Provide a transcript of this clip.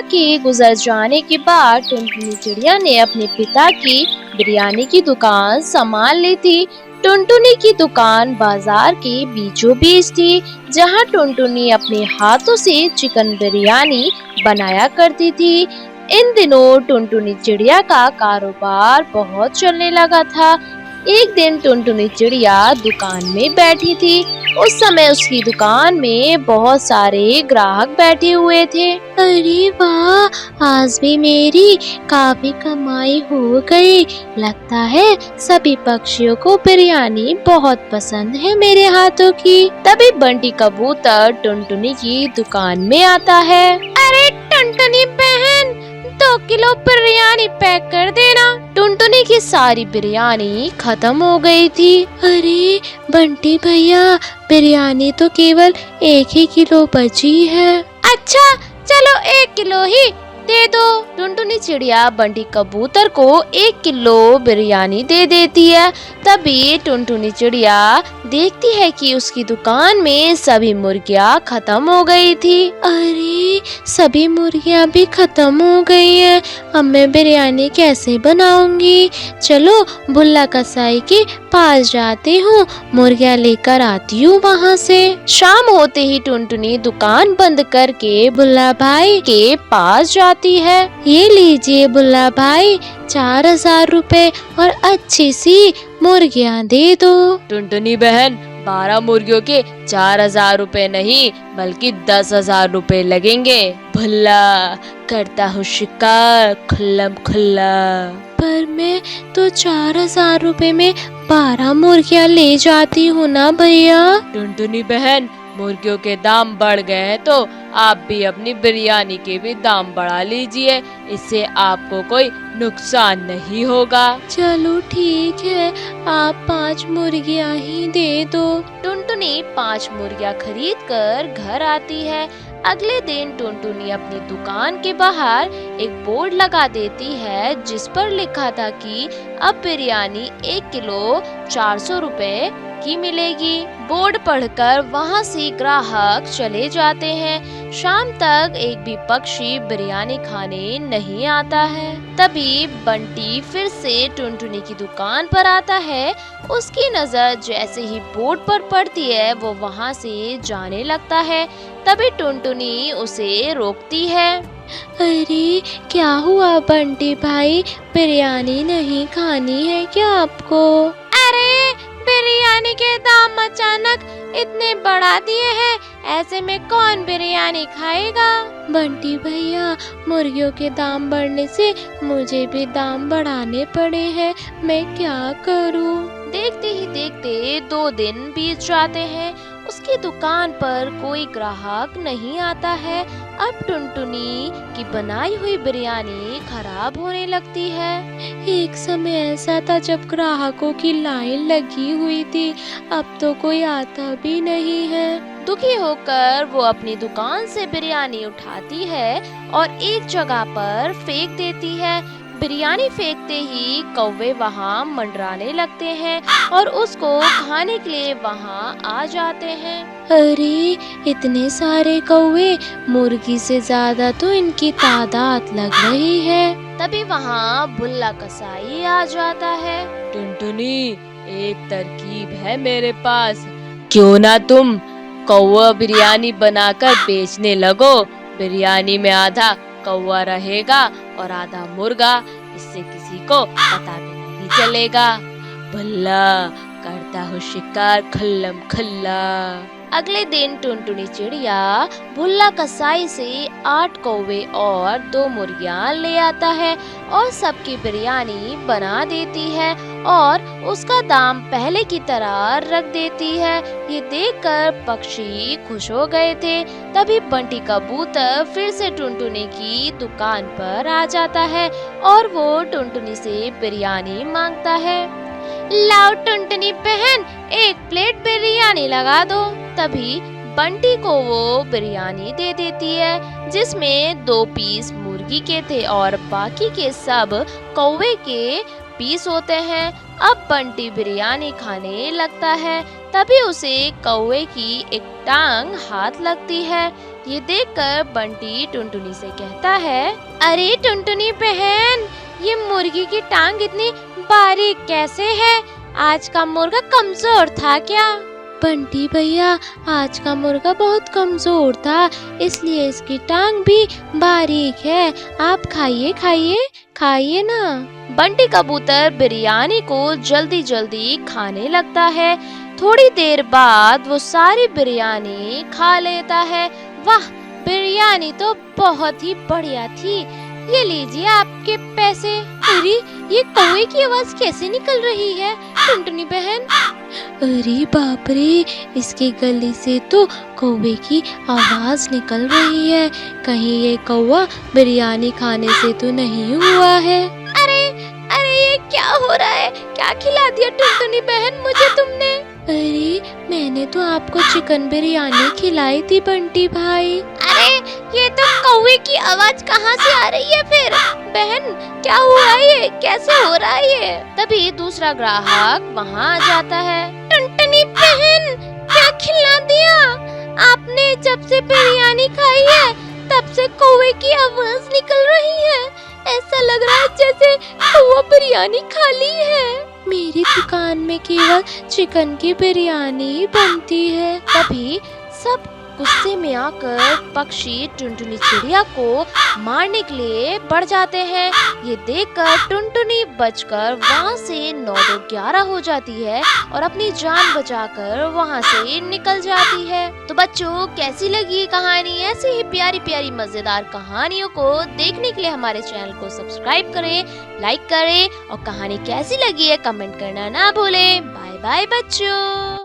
के गुजर जाने के बाद टुनटुनी चिड़िया ने अपने पिता की बिरयानी की दुकान संभाल ली थी। टुनटुनी की दुकान बाजार के बीचों बीच थी, जहां टुनटुनी अपने हाथों से चिकन बिरयानी बनाया करती थी। इन दिनों टुनटुनी चिड़िया का कारोबार बहुत चलने लगा था। एक दिन टुनटुनी चिड़िया दुकान में बैठी थी। उस समय उसकी दुकान में बहुत सारे ग्राहक बैठे हुए थे। अरे वाह, आज भी मेरी काफी कमाई हो गई। लगता है सभी पक्षियों को बिरयानी बहुत पसंद है मेरे हाथों की। तभी बंटी कबूतर टुनटुनी की दुकान में आता है। अरे टुनटुनी बहन, 2 किलो बिरयानी पैक कर देना। टुनटुनी की सारी बिरयानी खत्म हो गई थी। अरे बंटी भैया, बिरयानी तो केवल 1 ही किलो बची है। अच्छा चलो 1 किलो ही दे दो। टुनटुनी चिड़िया बंटी कबूतर को 1 किलो बिरयानी दे देती है। तभी टुनटुनी चिड़िया देखती है कि उसकी दुकान में सभी मुर्गियाँ खत्म हो गई थी। अरे सभी मुर्गियाँ भी खत्म हो गई हैं। अब मैं बिरयानी कैसे बनाऊंगी? चलो भुल्ला कसाई के पास जाती हूँ, मुर्गियाँ लेकर आती हूँ वहाँ से। शाम होते ही टुनटुनी दुकान बंद करके भुल्ला भाई के पास जाती है। ये लीजिए भुल्ला भाई, 4000 रुपए और अच्छी सी मुर्गियाँ दे दो। टुनटुनी बहन, 12 मुर्गियों के 4000 रुपए नहीं बल्कि 10,000 रुपए लगेंगे। भुल्ला, करता हूँ शिकार खुल्लम खुल्ला। पर मैं तो 4000 रुपए में 12 मुर्गियाँ ले जाती हूँ ना भैया। टुनटुनी बहन, मुर्गियों के दाम बढ़ गए हैं तो आप भी अपनी बिरयानी के भी दाम बढ़ा लीजिए, इससे आपको कोई नुकसान नहीं होगा। चलो ठीक है, आप 5 मुर्गियाँ ही दे दो। टुनटुनी 5 मुर्गियाँ खरीद कर घर आती है। अगले दिन टुनटुनी अपनी दुकान के बाहर एक बोर्ड लगा देती है, जिस पर लिखा था कि अब बिरयानी 1 किलो 400 रुपए की मिलेगी। बोर्ड पढ़कर वहां से ग्राहक चले जाते हैं। शाम तक एक भी पक्षी बिरयानी खाने नहीं आता है। तभी बंटी फिर से टुनटुनी की दुकान पर आता है। उसकी नजर जैसे ही बोर्ड पर पड़ती है, वो वहां से जाने लगता है। तभी टुनटुनी उसे रोकती है। अरे क्या हुआ बंटी भाई, बिरयानी नहीं खानी है क्या आपको? अरे बिरयानी के दाम अचानक इतने बढ़ा दिए हैं, ऐसे में कौन बिरयानी खाएगा? बंटी भैया, मुर्गियों के दाम बढ़ने से मुझे भी दाम बढ़ाने पड़े हैं, मैं क्या करूं? देखते ही देखते 2 दिन बीत जाते हैं। उसकी दुकान पर कोई ग्राहक नहीं आता है। अब टुनटुनी की बनाई हुई बिरयानी खराब होने लगती है। एक समय ऐसा था जब ग्राहकों की लाइन लगी हुई थी, अब तो कोई आता भी नहीं है। दुखी होकर वो अपनी दुकान से बिरयानी उठाती है और एक जगह पर फेंक देती है। बिरयानी फेंकते ही कौवे वहाँ मंडराने लगते हैं और उसको खाने के लिए वहाँ आ जाते हैं। अरे इतने सारे कौवे, मुर्गी से ज्यादा तो इनकी तादाद लग रही है। तभी वहाँ भुल्ला कसाई आ जाता है। टुनटुनी, एक तरकीब है मेरे पास, क्यों ना तुम कौवा बिरयानी बनाकर बेचने लगो। बिरयानी में आधा कौवा रहेगा और आधा मुर्गा, इससे किसी को पता भी नहीं चलेगा। भुल्ला, करता हूँ शिकार खुल्लम खुल्ला। अगले दिन टुनटुनी चिड़िया भुल्ला कसाई से 8 कौवे और 2 मुर्गियाँ ले आता है और सबकी बिरयानी बना देती है और उसका दाम पहले की तरह रख देती है। ये देखकर पक्षी खुश हो गए थे। तभी बंटी कबूतर फिर से टुनटुनी की दुकान पर आ जाता है और वो टुनटुनी से बिरयानी मांगता है। लाओ टुनटुनी बहन, 1 प्लेट बिरयानी लगा दो। तभी बंटी को वो बिरयानी दे देती है, जिसमें 2 पीस मुर्गी के थे और बाकी के सब कौवे के पीस होते हैं। अब बंटी बिरयानी खाने लगता है। तभी उसे कौवे की एक टांग हाथ लगती है। ये देखकर बंटी टुनटुनी से कहता है, अरे टुनटुनी बहन, ये मुर्गी की टांग इतनी बारीक कैसे है? आज का मुर्गा कमजोर था क्या? बंटी भैया, आज का मुर्गा बहुत कमजोर था, इसलिए इसकी टांग भी बारीक है। आप खाइए खाइए खाइए ना। बंटी कबूतर बिरयानी को जल्दी जल्दी खाने लगता है। थोड़ी देर बाद वो सारी बिरयानी खा लेता है। वाह, बिरयानी तो बहुत ही बढ़िया थी। ये लीजिए आपके पैसे। अरे, ये कौवे की आवाज कैसे निकल रही है टुनटुनी बहन? अरे बाप रे, इसके गले से तो कौवे की आवाज निकल रही है। कहीं ये कौवा बिरयानी खाने से तो नहीं हुआ है? अरे अरे, ये क्या हो रहा है? क्या खिला दिया टुनटुनी बहन मुझे तुमने? अरे, मैंने तो आपको चिकन बिरयानी खिलाई थी बंटी भाई। अरे, ये तो कौवे की आवाज कहाँ से आ रही है फिर? बहन, क्या हुआ ये? कैसे हो रहा है ये? तभी दूसरा ग्राहक वहाँ आ जाता है। टुनटुनी बहन, क्या खिला दिया आपने? जब से बिरयानी खाई है तब से कौवे की आवाज निकल रही है। ऐसा लग रहा है जैसे कौवा बिरयानी खा ली है। मेरी दुकान में केवल चिकन की बिरयानी बनती है। तभी सब गुस्से में आकर पक्षी टुनटुनी चिड़िया को मारने के लिए बढ़ जाते हैं। ये देखकर टुनटुनी बचकर वहाँ से 9-11 हो जाती है और अपनी जान बचाकर वहाँ से निकल जाती है। तो बच्चों, कैसी लगी ये कहानी? ऐसी ही प्यारी प्यारी मजेदार कहानियों को देखने के लिए हमारे चैनल को सब्सक्राइब करें, लाइक करें और कहानी कैसी लगी है कमेंट करना ना भूलें। बाय बाय बच्चों।